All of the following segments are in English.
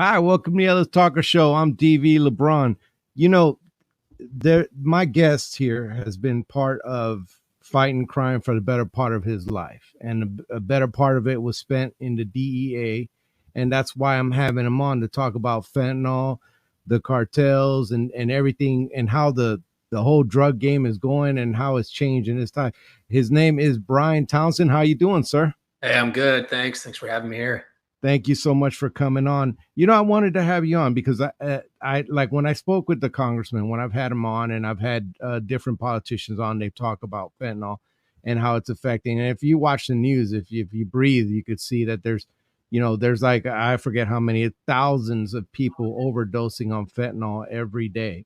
Hi, welcome to the Ellis Talker Show. I'm DV LeBron. You know, my guest here has been part of fighting crime for the better part of his life, and a better part of it was spent in the DEA, and that's why I'm having him on to talk about fentanyl, the cartels, and everything, and how the whole drug game is going and how it's changed in this time. His name is Brian Townsend. How you doing, sir? Hey, I'm good. Thanks for having me here. Thank you so much for coming on. You know, I wanted to have you on because I like when I spoke with the congressman, when I've had him on, and I've had different politicians on, they talk about fentanyl and how it's affecting. And if you watch the news, if you breathe, you could see that there's like, I forget how many thousands of people overdosing on fentanyl every day.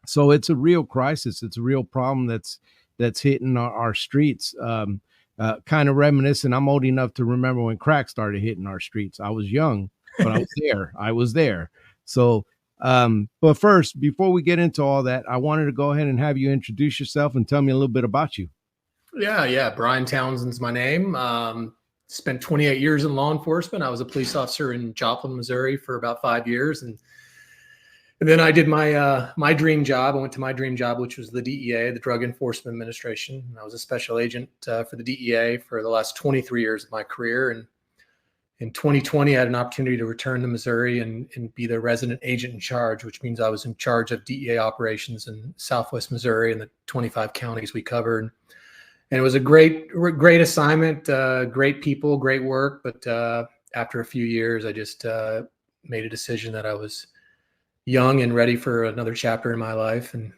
So it's a real crisis. It's a real problem that's hitting our streets. Kind of reminiscent. I'm old enough to remember when crack started hitting our streets. I was young, but I was there. I was there. So, but first, before we get into all that, I wanted to go ahead and have you introduce yourself and tell me a little bit about you. Yeah. Brian Townsend's my name. Spent 28 years in law enforcement. I was a police officer in Joplin, Missouri for about 5 years. And then I did my dream job. I went to my dream job, which was the DEA, the Drug Enforcement Administration. I was a special agent for the DEA for the last 23 years of my career. And in 2020, I had an opportunity to return to Missouri and be the resident agent in charge, which means I was in charge of DEA operations in Southwest Missouri and the 25 counties we covered. And it was a great assignment, great people, great work. But after a few years, I just made a decision that I was young and ready for another chapter in my life, and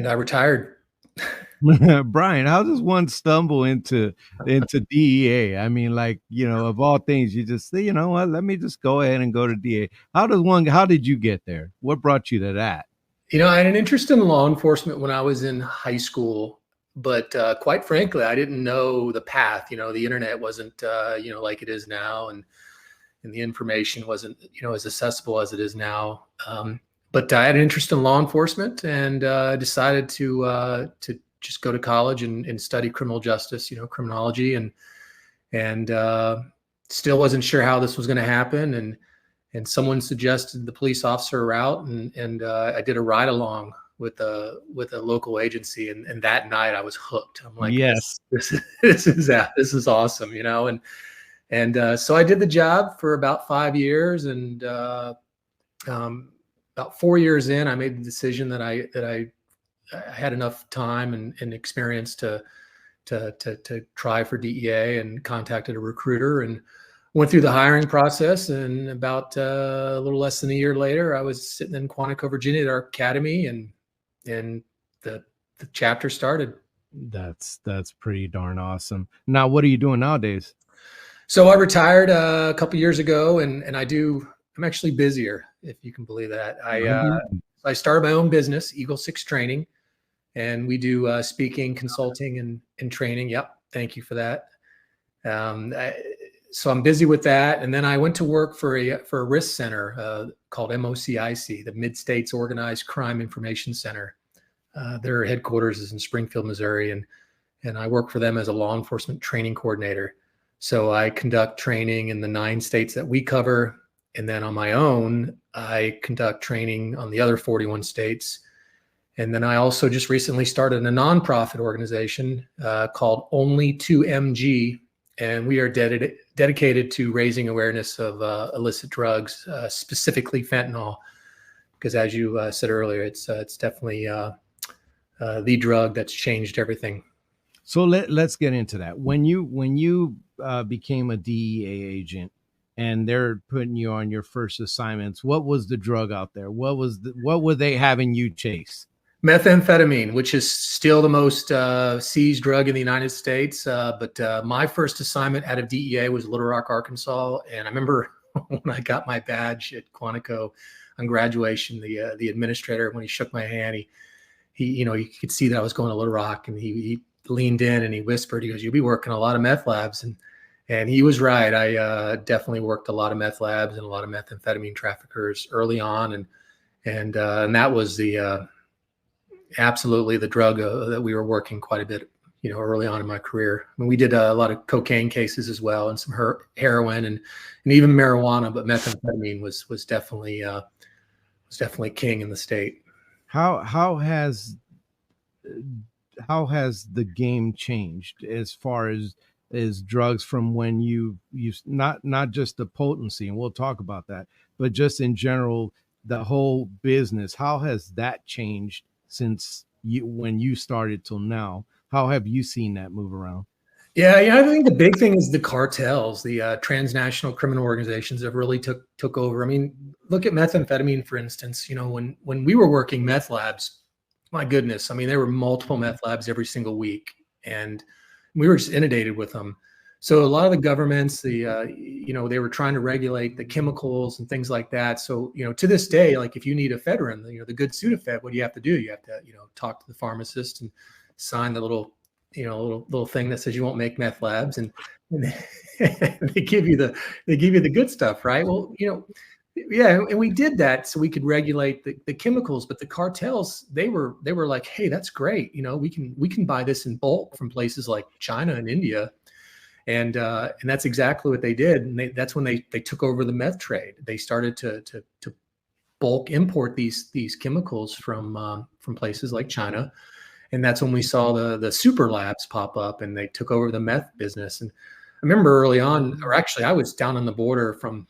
I retired. Brian, how does one stumble into DEA? I mean, like, of all things, you just say, you know what, let me just go ahead and go to DEA. How did you get there? What brought you to that? I had an interest in law enforcement when I was in high school, but quite frankly, I didn't know the path. The internet wasn't, like it is now, and the information wasn't, as accessible as it is now. But I had an interest in law enforcement and decided to just go to college and study criminal justice, criminology, and still wasn't sure how this was going to happen. And someone suggested the police officer route, and I did a ride along with a local agency, and that night I was hooked. I'm like, yes, this is awesome, And so I did the job for about 5 years, and about 4 years in, I made the decision that I had enough time and experience to try for DEA, and contacted a recruiter and went through the hiring process. And about a little less than a year later, I was sitting in Quantico, Virginia at our academy, and the chapter started. That's pretty darn awesome. Now, what are you doing nowadays? So I retired a couple years ago, and I'm actually busier, if you can believe that. I started my own business, Eagle 6 Training, and we do speaking, consulting, and training. Yep, thank you for that. So I'm busy with that, and then I went to work for a risk center called MOCIC, the Mid-States Organized Crime Information Center. Their headquarters is in Springfield, Missouri, and I work for them as a law enforcement training coordinator. So I conduct training in the 9 states that we cover. And then on my own, I conduct training on the other 41 states. And then I also just recently started a nonprofit organization called Only 2MG. And we are dedicated to raising awareness of illicit drugs, specifically fentanyl. Because as you said earlier, it's definitely the drug that's changed everything. So let's get into that. When you became a DEA agent and they're putting you on your first assignments, what was the drug out there? What were they having you chase? Methamphetamine, which is still the most seized drug in the United States. But my first assignment out of DEA was Little Rock, Arkansas. And I remember when I got my badge at Quantico on graduation, the administrator, when he shook my hand, he could see that I was going to Little Rock, and he leaned in and he whispered, he goes, "You'll be working a lot of meth labs." And he was right. I definitely worked a lot of meth labs and a lot of methamphetamine traffickers early on. And that was absolutely the drug that we were working quite a bit, early on in my career. I mean, we did a lot of cocaine cases as well, and some heroin and even marijuana, but methamphetamine was definitely king in the state. How has the game changed as far as drugs from when you not just the potency, and we'll talk about that, but just in general, the whole business, how has that changed since when you started till now? How have you seen that move around? Yeah, I think the big thing is the cartels, the transnational criminal organizations have really took over. I mean, look at methamphetamine, for instance. When we were working meth labs, my goodness, I mean, there were multiple meth labs every single week, and we were just inundated with them. So a lot of the governments, they were trying to regulate the chemicals and things like that. So, to this day, like if you need ephedrine, the good Sudafed, what do you have to do? You have to, talk to the pharmacist and sign the little thing that says you won't make meth labs, and they give you the good stuff, right? Well, yeah, and we did that so we could regulate the chemicals, but the cartels, they were like, hey, that's great, we can buy this in bulk from places like China and India, and that's exactly what they did, and that's when they took over the meth trade. They started to bulk import these chemicals from places like China. And that's when we saw the super labs pop up, and they took over the meth business. And I remember early on, or actually I was down on the border from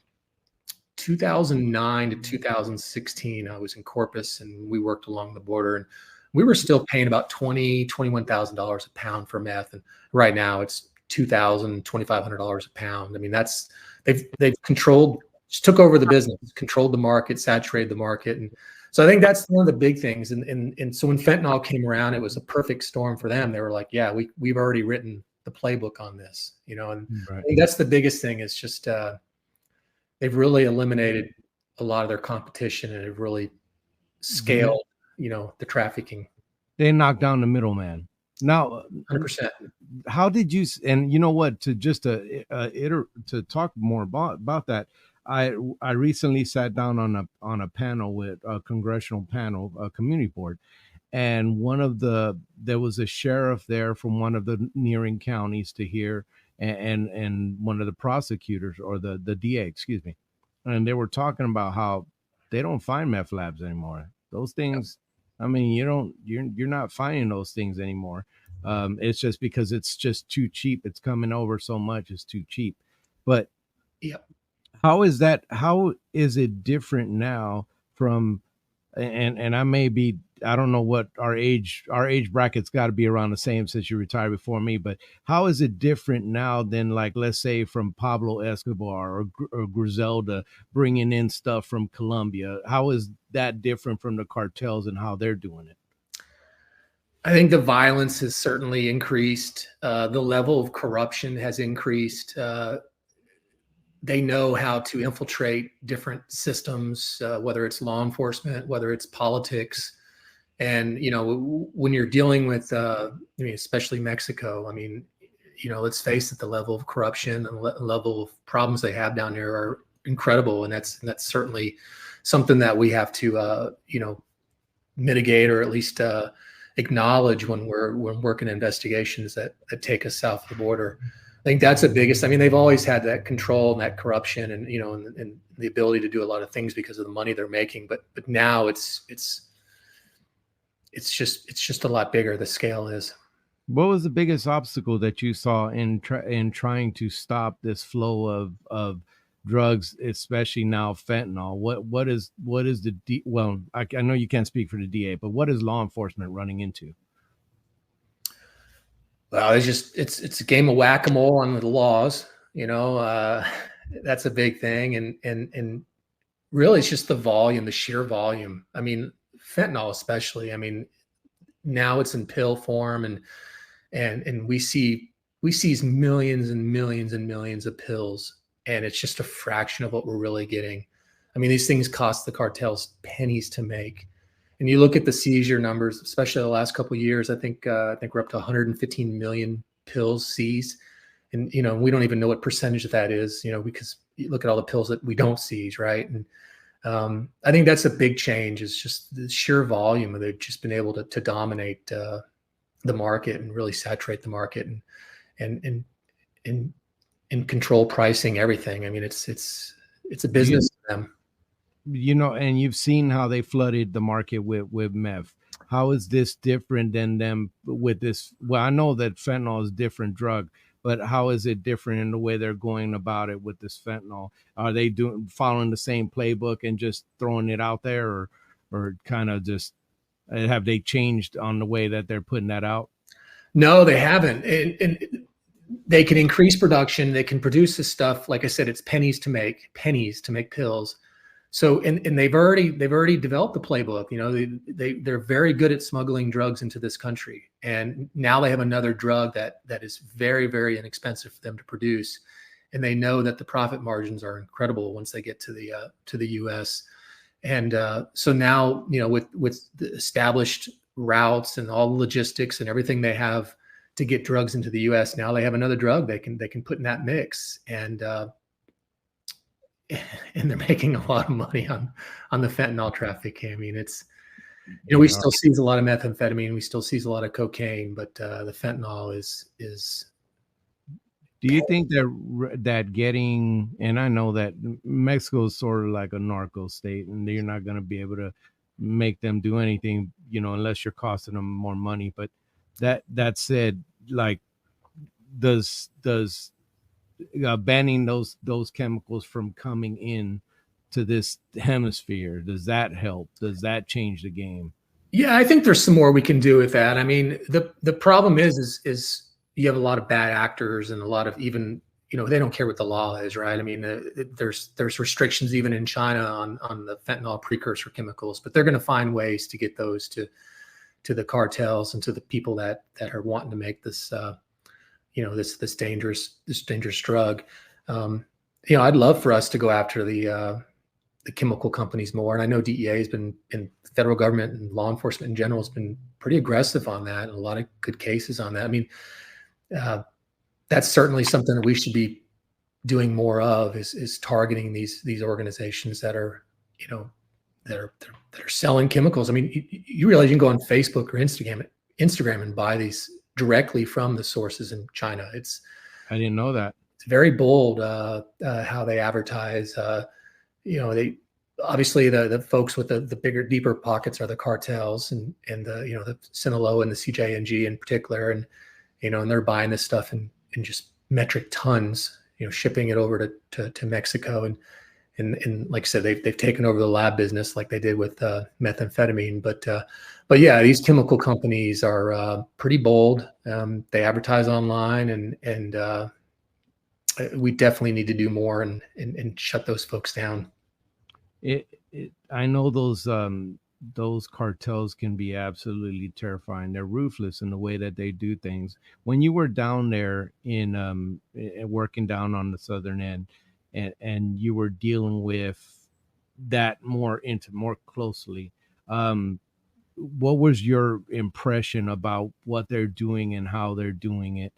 2009 to 2016. I was in Corpus, and we worked along the border, and we were still paying about $21,000 a pound for meth. And right now it's $2,500 a pound. I mean, they've just took over the business, controlled the market, saturated the market. And so I think that's one of the big things. And so when fentanyl came around, it was a perfect storm for them. They were like, yeah, we've already written the playbook on this, and Right. I think that's the biggest thing, is just they've really eliminated a lot of their competition, and have really scaled, the trafficking. They knocked down the middleman. Now, 100%. how did you, and you know what, to just to talk more about that, I recently sat down on a panel with a congressional panel, a community board, and there was a sheriff there from one of the nearing counties to hear, and one of the prosecutors, or the DA, excuse me, and they were talking about how they don't find meth labs anymore. Those things, I mean, you're not finding those things anymore. It's just because it's just too cheap. It's coming over so much, it's too cheap. But Yeah. how is that? How is it different now from, and I don't know what our age bracket's got to be around the same since you retired before me, but how is it different now than, like, let's say from Pablo Escobar or Griselda bringing in stuff from Colombia? How is that different from the cartels and how they're doing it? I think the violence has certainly increased. The level of corruption has increased. They know how to infiltrate different systems, whether it's law enforcement, whether it's politics. And, when you're dealing with, especially Mexico, I mean, let's face it, the level of corruption and level of problems they have down there are incredible. And that's certainly something that we have to, mitigate, or at least acknowledge when we're working investigations that take us south of the border. I think that's the biggest. I mean, they've always had that control and that corruption, and and the ability to do a lot of things because of the money they're making. But now it's just a lot bigger. The scale is. What was the biggest obstacle that you saw in trying to stop this flow of drugs, especially now fentanyl? What is well, I know you can't speak for the DA, but what is law enforcement running into? Well, it's a game of whack-a-mole on the laws. That's a big thing, and really it's just the volume, the sheer volume. I mean, fentanyl especially. I mean, now it's in pill form, and we see millions and millions and millions of pills, and it's just a fraction of what we're really getting. I mean, these things cost the cartels pennies to make. And you look at the seizure numbers, especially the last couple of years. I think we're up to 115 million pills seized, and we don't even know what percentage of that is. Because you look at all the pills that we don't seize, right? And I think that's a big change. Is just the sheer volume. They've just been able to dominate the market and really saturate the market and and and control pricing, everything. I mean, it's a Do you business to them. and you've seen how they flooded the market with meth. How is this different than them with this? Well, I know that fentanyl is a different drug, but how is it different in the way they're going about it with this fentanyl? Are they doing following the same playbook and just throwing it out there, or kind of just have they changed on the way that they're putting that out? No, they haven't. And they can increase production. They can produce this stuff. Like I said, it's pennies to make pills. So, and they've already developed the playbook. You know, they're very good at smuggling drugs into this country. And now they have another drug that is very, very inexpensive for them to produce. And they know that the profit margins are incredible once they get to the US. And so now, you know, with the established routes and all the logistics and everything they have to get drugs into the US, now they have another drug they can put in that mix. And they're making a lot of money on the fentanyl trafficking. I mean, it's, you know, we still seize a lot of methamphetamine, we still seize a lot of cocaine, but the fentanyl is. Do you think that getting, and I know that Mexico is sort of like a narco state, and you're not going to be able to make them do anything, unless you're costing them more money. But that said, like, does banning those chemicals from coming in to this hemisphere, does that help? Does that change the game? Yeah, I think there's some more we can do with that. I mean, the problem is you have a lot of bad actors and a lot of, even, they don't care what the law is, right? I mean, there's restrictions even in China on the fentanyl precursor chemicals, but they're going to find ways to get those to the cartels and to the people that are wanting to make this this dangerous drug. I'd love for us to go after the chemical companies more. And I know DEA has been, in the federal government and law enforcement in general, has been pretty aggressive on that, and a lot of good cases on that. I mean, that's certainly something that we should be doing more of, is targeting these organizations that are, that are selling chemicals. I mean, you realize you can go on Facebook or Instagram and buy these directly from the sources in China. I didn't know that. It's very bold how they advertise. They obviously, the folks with the bigger, deeper pockets are the cartels and the Sinaloa and the CJNG in particular, and and they're buying this stuff in just metric tons, shipping it over to Mexico, and like I said, they've taken over the lab business like they did with methamphetamine. But yeah, these chemical companies are pretty bold. They advertise online, and we definitely need to do more and shut those folks down. I know those cartels can be absolutely terrifying. They're ruthless in the way that they do things. When you were down there in working down on the southern end, and you were dealing with that more closely, what was your impression about what they're doing and how they're doing it,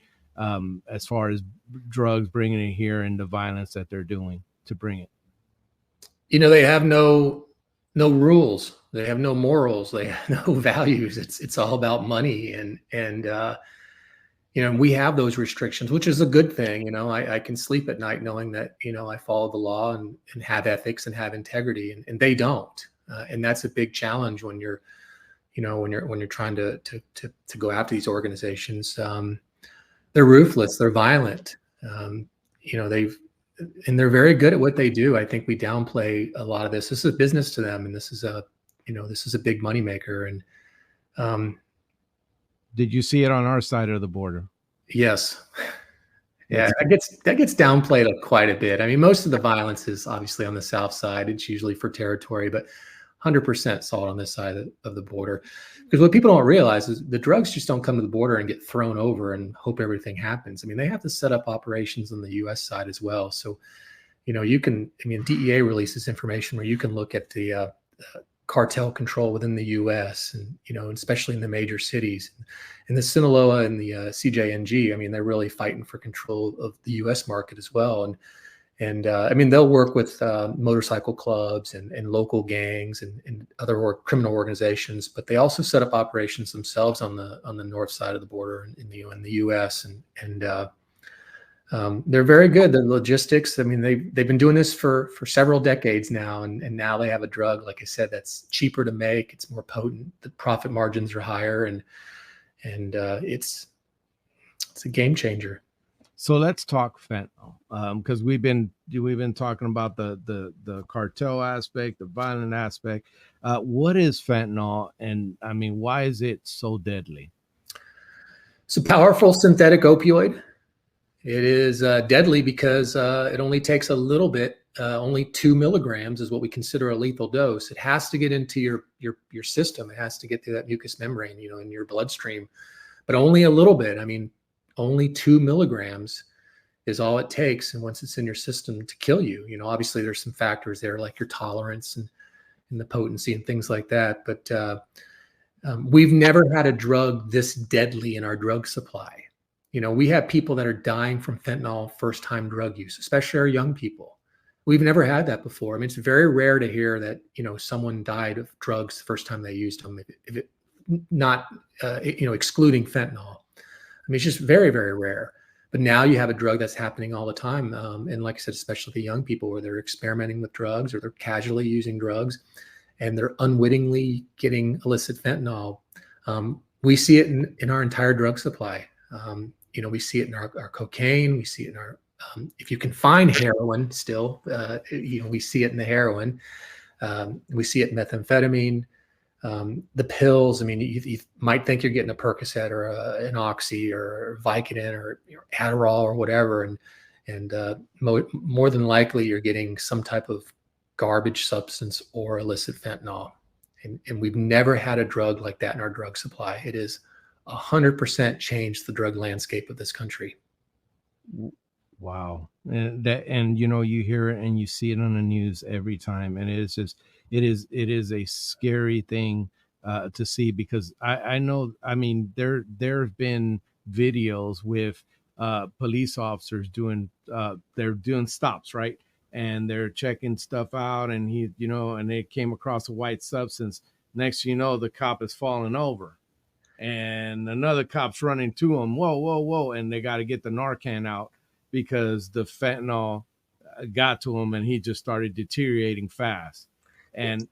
as far as drugs, bringing it here, and the violence that they're doing to bring it? They have no rules. They have no morals. They have no values. It's all about money. And we have those restrictions, which is a good thing. I can sleep at night knowing that, I follow the law and have ethics and have integrity, and they don't. And that's a big challenge when you're trying to go after these organizations. They're ruthless. They're violent. They're very good at what they do. I think we downplay a lot of this. This is a business to them, and this is a big moneymaker. And did you see it on our side of the border? Yes. Yeah, that gets downplayed quite a bit. I mean, most of the violence is obviously on the south side. It's usually for territory, but 100% saw it on this side of the border. Because what people don't realize is the drugs just don't come to the border and get thrown over and hope everything happens. I mean, they have to set up operations on the U.S. side as well. So, DEA releases information where you can look at the cartel control within the U.S. and, especially in the major cities. And the Sinaloa and the CJNG, I mean, they're really fighting for control of the U.S. market as well. And I mean, they'll work with motorcycle clubs and local gangs and other criminal organizations, but they also set up operations themselves on the north side of the border in the U.S. and they're very good. The logistics. I mean, they've been doing this for several decades now, and now they have a drug, like I said, that's cheaper to make. It's more potent. The profit margins are higher, and it's a game changer. So let's talk fentanyl, because we've been talking about the cartel aspect, the violent aspect. What is fentanyl, and I mean, why is it so deadly? It's a powerful synthetic opioid. It is deadly because it only takes a little bit. Only 2 milligrams is what we consider a lethal dose. It has to get into your system. It has to get through that mucous membrane, in your bloodstream, but only a little bit. I mean, only 2 milligrams is all it takes. And once it's in your system to kill you, obviously there's some factors there like your tolerance and the potency and things like that. But we've never had a drug this deadly in our drug supply. We have people that are dying from fentanyl first-time drug use, especially our young people. We've never had that before. I mean, it's very rare to hear that, someone died of drugs the first time they used them, if it not, excluding fentanyl. I mean, it's just very, very rare. But now you have a drug that's happening all the time. And like I said, especially the young people where they're experimenting with drugs or they're casually using drugs and they're unwittingly getting illicit fentanyl. We see it in our entire drug supply. We see it in our cocaine. We see it in our, if you can find heroin still, we see it in the heroin. We see it in methamphetamine. The pills, I mean, you might think you're getting a Percocet or an Oxy or Vicodin or Adderall or whatever. And more than likely you're getting some type of garbage substance or illicit fentanyl. And we've never had a drug like that in our drug supply. It is 100% changed the drug landscape of this country. Wow. And you hear it and you see it on the news every time. And it is a scary thing to see, because I know, I mean, there have been videos with police officers they're doing stops, right? And they're checking stuff out, and and they came across a white substance. Next, the cop is falling over and another cop's running to him. Whoa, whoa, whoa. And they got to get the Narcan out because the fentanyl got to him and he just started deteriorating fast. And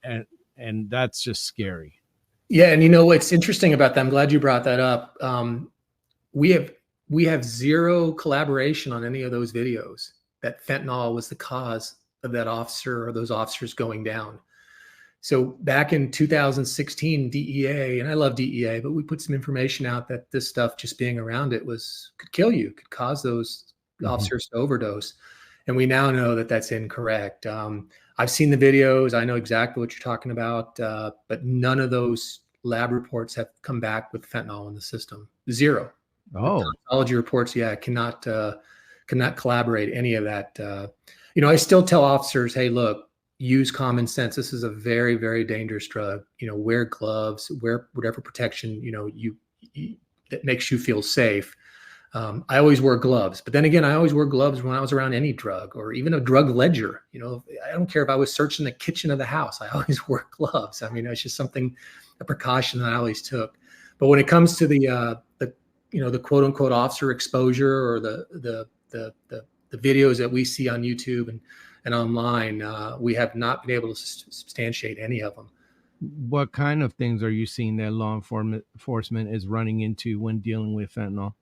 that's just scary. Yeah. And what's interesting about that, I'm glad you brought that up. We have zero collaboration on any of those videos that fentanyl was the cause of that officer or those officers going down. So back in 2016, DEA, and I love DEA, but we put some information out that this stuff, just being around it, could kill you, could cause those officers to overdose. And we now know that that's incorrect. I've seen the videos. I know exactly what you're talking about, but none of those lab reports have come back with fentanyl in the system. Zero. Oh, the toxicology reports, cannot collaborate any of that. I still tell officers, hey, look, use common sense. This is a very, very dangerous drug. Wear gloves, wear whatever protection, that makes you feel safe. I always wear gloves, but then again, I always wear gloves when I was around any drug or even a drug ledger. I don't care if I was searching the kitchen of the house, I always wear gloves. I mean, it's just a precaution that I always took. But when it comes to the quote unquote officer exposure or the videos that we see on YouTube and online, we have not been able to substantiate any of them. What kind of things are you seeing that law enforcement is running into when dealing with fentanyl?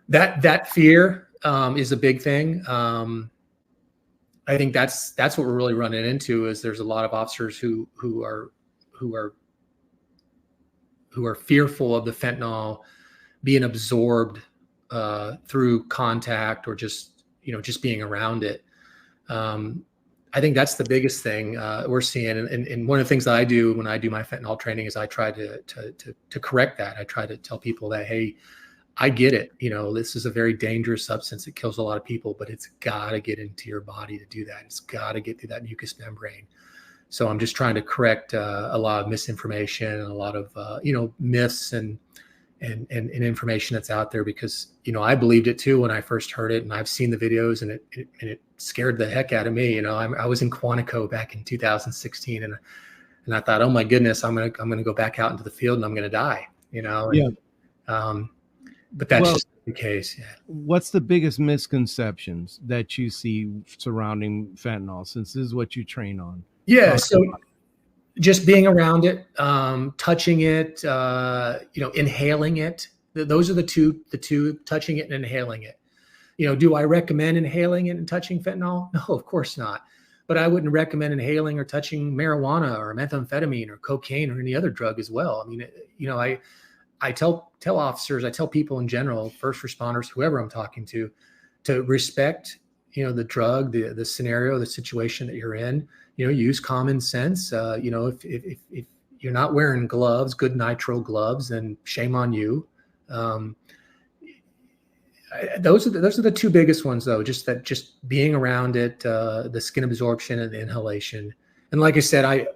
That fear is a big thing. I think that's what we're really running into. Is there's a lot of officers who are fearful of the fentanyl being absorbed through contact or just being around it. I think that's the biggest thing we're seeing. And one of the things that I do when I do my fentanyl training is I try to correct that. I try to tell people that, hey, I get it. This is a very dangerous substance. It kills a lot of people, but it's got to get into your body to do that. It's got to get through that mucous membrane. So I'm just trying to correct a lot of misinformation and a lot of, myths and and information that's out there, because, I believed it too when I first heard it, and I've seen the videos, and it scared the heck out of me. I was in Quantico back in 2016, and I thought, oh my goodness, I'm gonna go back out into the field and I'm gonna die. Yeah. But that's just the case. Yeah. What's the biggest misconceptions that you see surrounding fentanyl, since this is what you train on? Yeah. So just being around it, touching it, inhaling it. Those are the two, touching it and inhaling it. Do I recommend inhaling it and touching fentanyl? No, of course not. But I wouldn't recommend inhaling or touching marijuana or methamphetamine or cocaine or any other drug as well. I mean, I tell officers, I tell people in general, first responders, whoever I'm talking to respect, the drug, the scenario, the situation that you're in. Use common sense. If you're not wearing gloves, good nitrile gloves, then shame on you. Those are the two biggest ones, though. Just being around it, the skin absorption and the inhalation. And like I said,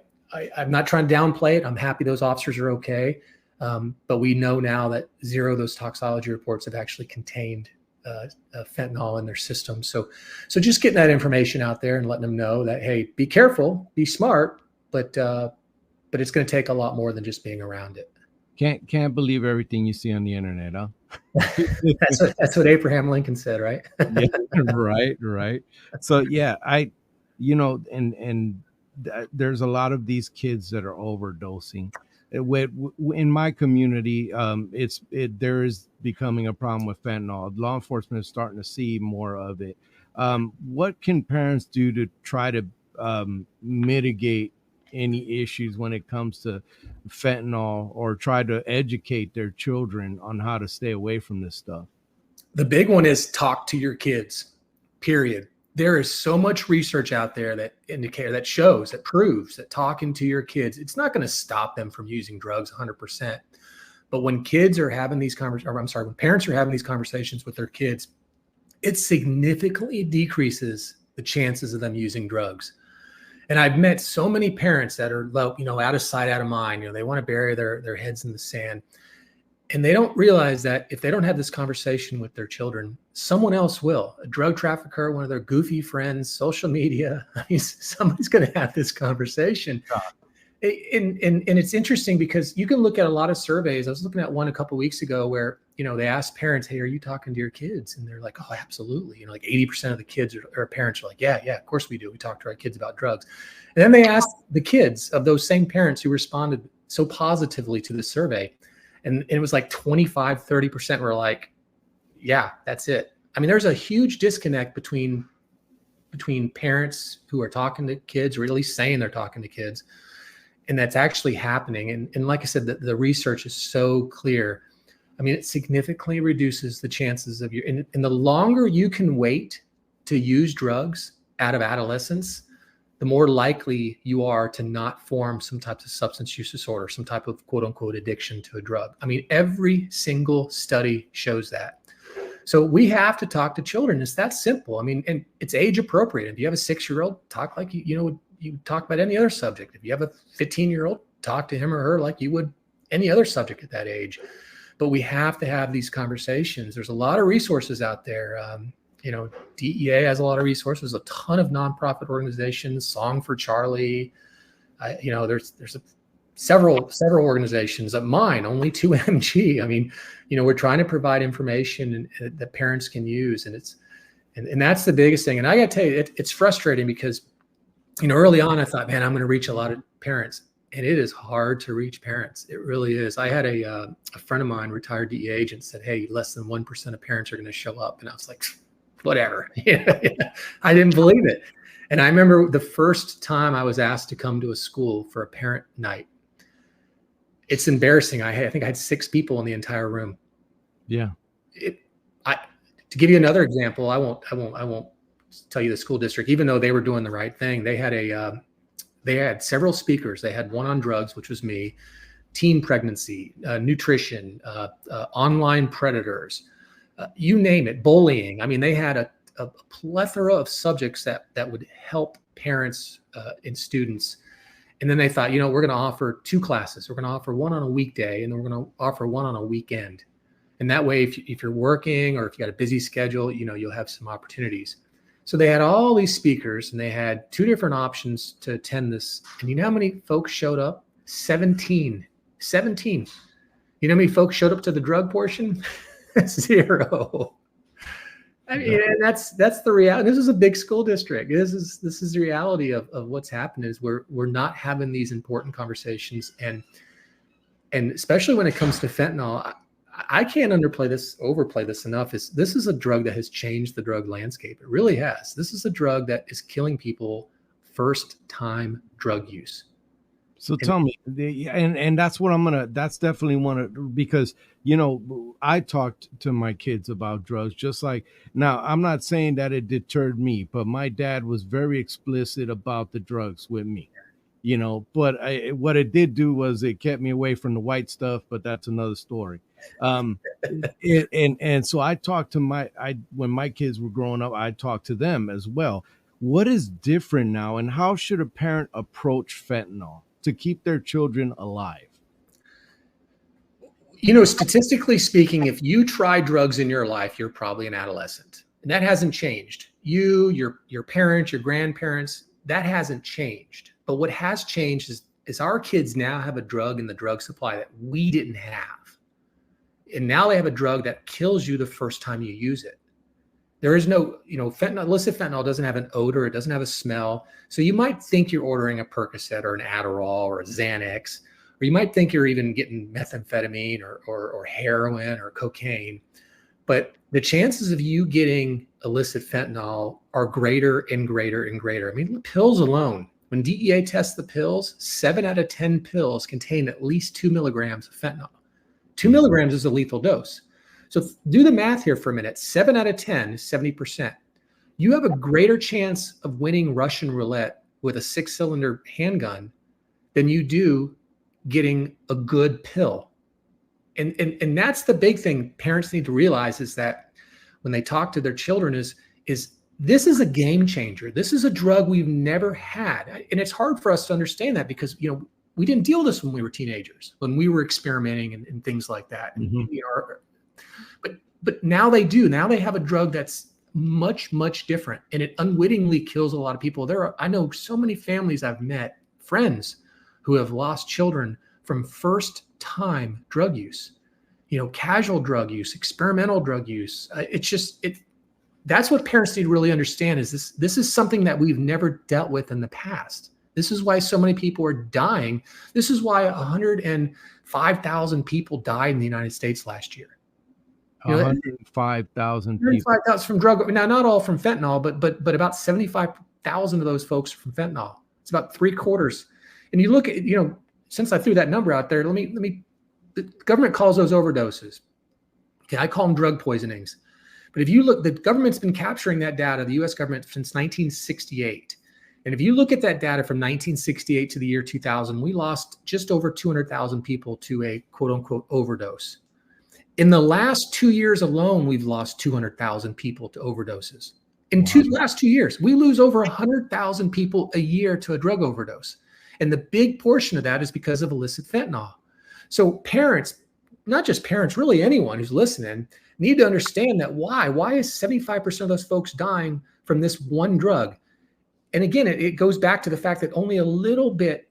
I'm not trying to downplay it. I'm happy those officers are okay. But we know now that zero of those toxicology reports have actually contained fentanyl in their system. So just getting that information out there and letting them know that, hey, be careful, be smart, but it's going to take a lot more than just being around it. Can't believe everything you see on the internet, huh? That's what Abraham Lincoln said, right? Yeah, right. So yeah, there's a lot of these kids that are overdosing. In my community, there is becoming a problem with fentanyl. Law enforcement is starting to see more of it. What can parents do to try to mitigate any issues when it comes to fentanyl, or try to educate their children on how to stay away from this stuff? The big one is talk to your kids, period. There is so much research out there that proves that talking to your kids, it's not going to stop them from using drugs 100%. But when kids are having these when parents are having these conversations with their kids, it significantly decreases the chances of them using drugs. And I've met so many parents that are, out of sight, out of mind. They want to bury their heads in the sand. And they don't realize that if they don't have this conversation with their children, someone else will. A drug trafficker, one of their goofy friends, social media. I mean, somebody's going to have this conversation. And it's interesting because you can look at a lot of surveys. I was looking at one a couple of weeks ago where, they asked parents, hey, are you talking to your kids? And they're like, oh, absolutely. Like 80% of the kids or parents are like, yeah, of course we do. We talk to our kids about drugs. And then they asked the kids of those same parents who responded so positively to the survey. And it was like 25, 30% were like, yeah, that's it. I mean, there's a huge disconnect between parents who are talking to kids, or at least saying they're talking to kids, and that's actually happening. And like I said, the research is so clear. I mean, it significantly reduces the chances of and the longer you can wait to use drugs out of adolescence, the more likely you are to not form some type of substance use disorder, some type of quote unquote addiction to a drug. I mean, every single study shows that. So we have to talk to children. It's that simple. I mean, and it's age appropriate. If you have a 6-year-old, talk like you talk about any other subject. If you have a 15-year-old, talk to him or her like you would any other subject at that age. But we have to have these conversations. There's a lot of resources out there. DEA has a lot of resources, a ton of nonprofit organizations, Song for Charlie. There's several organizations. Mine, only 2MG. I mean, we're trying to provide information that parents can use, and that's the biggest thing. And I got to tell you, it's frustrating because, early on I thought, man, I'm going to reach a lot of parents, and it is hard to reach parents. It really is. I had a friend of mine, retired DEA agent, said, hey, less than 1% of parents are going to show up, and I was like, whatever. I didn't believe it. And I remember the first time I was asked to come to a school for a parent night. It's embarrassing. I think I had 6 people in the entire room. Yeah. To give you another example, I won't tell you the school district, even though they were doing the right thing. They had several speakers. They had one on drugs, which was me, teen pregnancy, nutrition, online predators, you name it, bullying. I mean, they had a plethora of subjects that would help parents and students. And then they thought, we're going to offer 2 classes. We're going to offer one on a weekday, and then we're going to offer one on a weekend. And that way, if you're working or if you got a busy schedule, you'll have some opportunities. So they had all these speakers, and they had 2 different options to attend this. And you know how many folks showed up? 17. 17. You know how many folks showed up to the drug portion? 0. I mean, and that's the reality. This is a big school district. This is the reality of what's happened. Is we're not having these important conversations, and especially when it comes to fentanyl. I can't overplay this enough. This is a drug that has changed the drug landscape. It really has. This is a drug that is killing people first time drug use. So tell me, and that's what that's definitely because, I talked to my kids about drugs, just like now, I'm not saying that it deterred me, but my dad was very explicit about the drugs with me, but what it did do was it kept me away from the white stuff, but that's another story. And so I talked to when my kids were growing up, I talked to them as well. What is different now, and how should a parent approach fentanyl to keep their children alive? Statistically speaking, if you try drugs in your life, you're probably an adolescent. And that hasn't changed. Your parents, your grandparents, that hasn't changed. But what has changed is our kids now have a drug in the drug supply that we didn't have. And now they have a drug that kills you the first time you use it. There is no, fentanyl, illicit fentanyl doesn't have an odor. It doesn't have a smell. So you might think you're ordering a Percocet or an Adderall or a Xanax, or you might think you're even getting methamphetamine or heroin or cocaine. But the chances of you getting illicit fentanyl are greater and greater and greater. I mean, the pills alone, when DEA tests the pills, 7 out of 10 pills contain at least 2 milligrams of fentanyl. 2 milligrams is a lethal dose. So do the math here for a minute. 7 out of 10 is 70%. You have a greater chance of winning Russian roulette with a 6-cylinder handgun than you do getting a good pill. And that's the big thing parents need to realize, is that when they talk to their children is this is a game changer. This is a drug we've never had. And it's hard for us to understand that because, we didn't deal with this when we were teenagers, when we were experimenting and things like that. Mm-hmm. But now they do. Now they have a drug that's much, much different, and it unwittingly kills a lot of people. I know so many families I've met, friends who have lost children from first time drug use, casual drug use, experimental drug use. That's what parents need to really understand, is this is something that we've never dealt with in the past. This is why so many people are dying. This is why 105,000 people died in the United States last year. 105,000 people. 105,000 from drug. Now, not all from fentanyl, but about 75,000 of those folks from fentanyl. It's about 3/4. And you look at, since I threw that number out there, the government calls those overdoses. Okay, I call them drug poisonings. But if you look, the government's been capturing that data, the U.S. government, since 1968. And if you look at that data from 1968 to the year 2000, we lost just over 200,000 people to a quote unquote overdose. In the last 2 years alone, we've lost 200,000 people to overdoses. In last 2 years, we lose over 100,000 people a year to a drug overdose. And the big portion of that is because of illicit fentanyl. So parents, not just parents, really anyone who's listening, need to understand that why is 75% of those folks dying from this one drug? And again, it goes back to the fact that only a little bit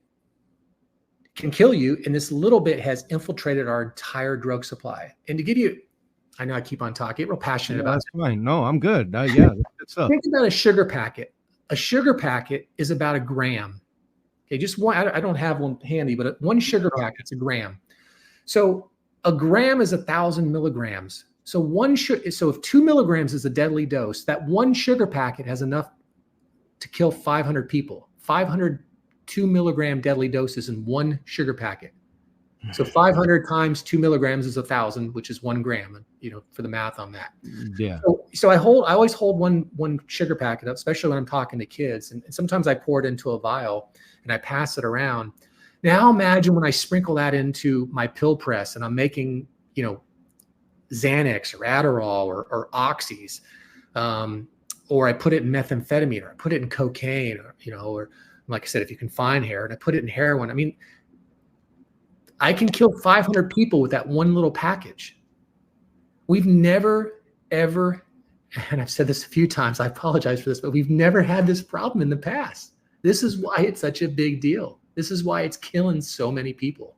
can kill you, and this little bit has infiltrated our entire drug supply. And to give you, I know I keep on talking, real passionate about it. That's fine. No, I'm good. Yeah, that's good stuff. Think about a sugar packet. A sugar packet is about 1 gram. Okay, just one. I don't have one handy, but one sugar packet's 1 gram. So 1 gram is 1,000 milligrams. So if 2 milligrams is a deadly dose, that one sugar packet has enough to kill 500 people. 500 2 milligram deadly doses in one sugar packet. So 500 times 2 milligrams is 1,000, which is 1 gram, for the math on that. Yeah. So I always hold one sugar packet up, especially when I'm talking to kids. And sometimes I pour it into a vial and I pass it around. Now imagine when I sprinkle that into my pill press and I'm making, Xanax or Adderall or Oxys, or I put it in methamphetamine, or I put it in cocaine, or Like I said, if you can find heroin, I put it in heroin. I mean, I can kill 500 people with that one little package. We've never, ever, and I've said this a few times, I apologize for this, but we've never had this problem in the past. This is why it's such a big deal. This is why it's killing so many people.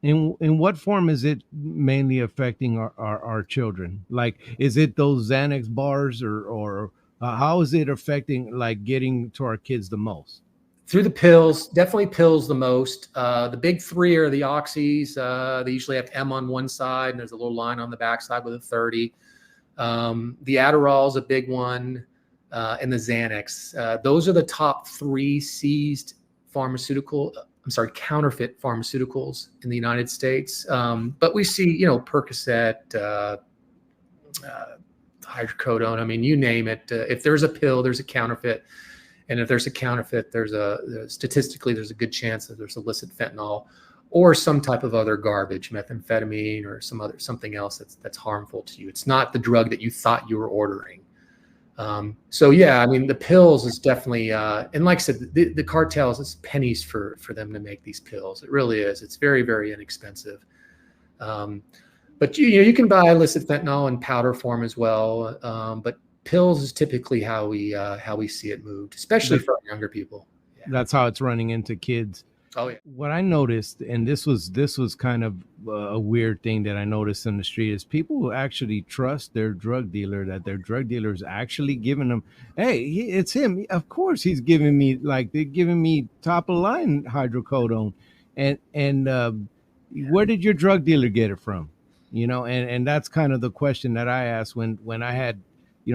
In what form is it mainly affecting our children? Like, is it those Xanax bars, or how is it affecting, like, getting to our kids the most? Through the pills, definitely pills the most. The big three are the oxys. They usually have M on one side, and there's a little line on the backside with a 30. The Adderall is a big one, and the Xanax. Those are the top three seized counterfeit pharmaceuticals in the United States. But we see, Percocet, hydrocodone. I mean, you name it. If there's a pill, there's a counterfeit. And if there's a counterfeit, statistically, there's a good chance that there's illicit fentanyl or some type of other garbage, methamphetamine or something else that's harmful to you. It's not the drug that you thought you were ordering. So yeah, I mean, the pills is definitely, and like I said, the cartels, it's pennies for them to make these pills. It really is. It's very, very inexpensive. But you can buy illicit fentanyl in powder form as well. But pills is typically how we see it moved, especially for younger people. Yeah. That's how it's running into kids. Oh yeah. What I noticed, and this was kind of a weird thing that I noticed in the street, is people who actually trust their drug dealer, that their drug dealer is actually giving them, hey, it's him. Of course, he's giving me, like, they're giving me top of the line hydrocodone, and where did your drug dealer get it from? And that's kind of the question that I asked when I had,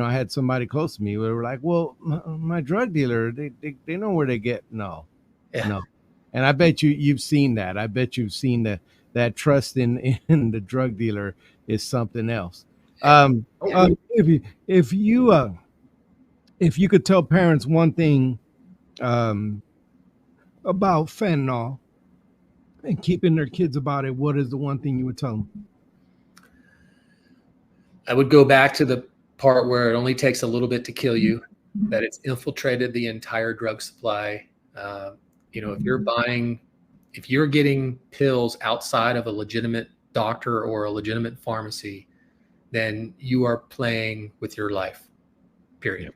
I had somebody close to me. We were like, well, my drug dealer, they know where they get. No. And I bet you've seen that. I bet you've seen that trust in the drug dealer is something else. If you could tell parents one thing about fentanyl and keeping their kids about it, what is the one thing you would tell them? I would go back to the part where it only takes a little bit to kill you, that it's infiltrated the entire drug supply. If you're getting pills outside of a legitimate doctor or a legitimate pharmacy, then you are playing with your life, period.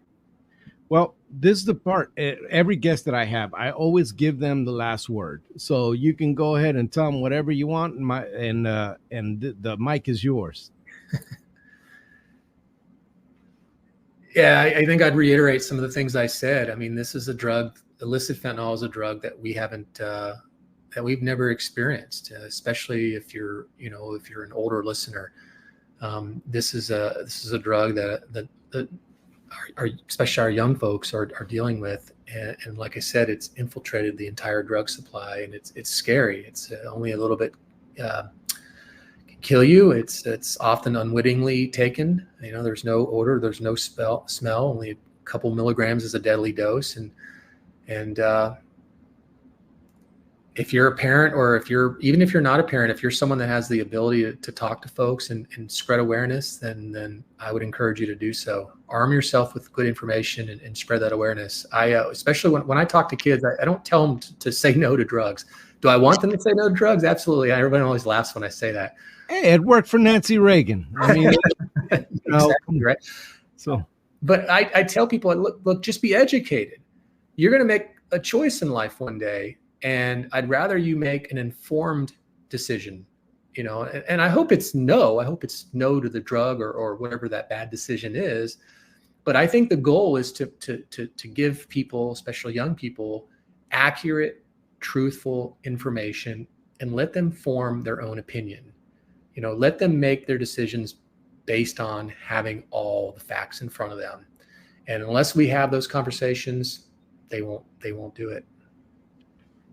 Well, this is the part, every guest that I have, I always give them the last word. So you can go ahead and tell them whatever you want, and the mic is yours. Yeah, I think I'd reiterate some of the things I said. I mean, this is a drug. Illicit fentanyl is a drug that we've never experienced, especially if you're an older listener. This is a drug that especially our young folks are dealing with, and like I said, it's infiltrated the entire drug supply, and it's scary. It's only a little bit can kill you. It's often unwittingly taken. There's no odor, there's no smell. Only a couple milligrams is a deadly dose, and if you're a parent, or even if you're not a parent, if you're someone that has the ability to talk to folks and spread awareness, then I would encourage you to do so. Arm yourself with good information and spread that awareness. Especially when I talk to kids, I don't tell them to say no to drugs. Do I want them to say no to drugs? Absolutely. Everybody always laughs when I say that. Hey, it worked for Nancy Reagan. I mean, exactly, right. So, but I tell people, look, just be educated. You're going to make a choice in life one day, and I'd rather you make an informed decision, and I hope it's no. I hope it's no to the drug or whatever that bad decision is. But I think the goal is to give people, especially young people, accurate, truthful information, and let them form their own opinion. Let them make their decisions based on having all the facts in front of them. And unless we have those conversations, they won't do it.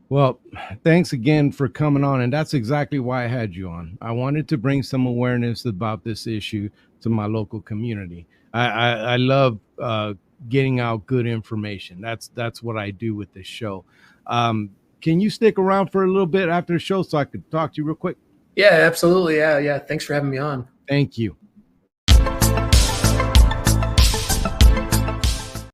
Well, thanks again for coming on. And that's exactly why I had you on. I wanted to bring some awareness about this issue to my local community. I love getting out good information. That's what I do with this show. Can you stick around for a little bit after the show so I could talk to you real quick? Yeah, absolutely. Yeah. Thanks for having me on. Thank you.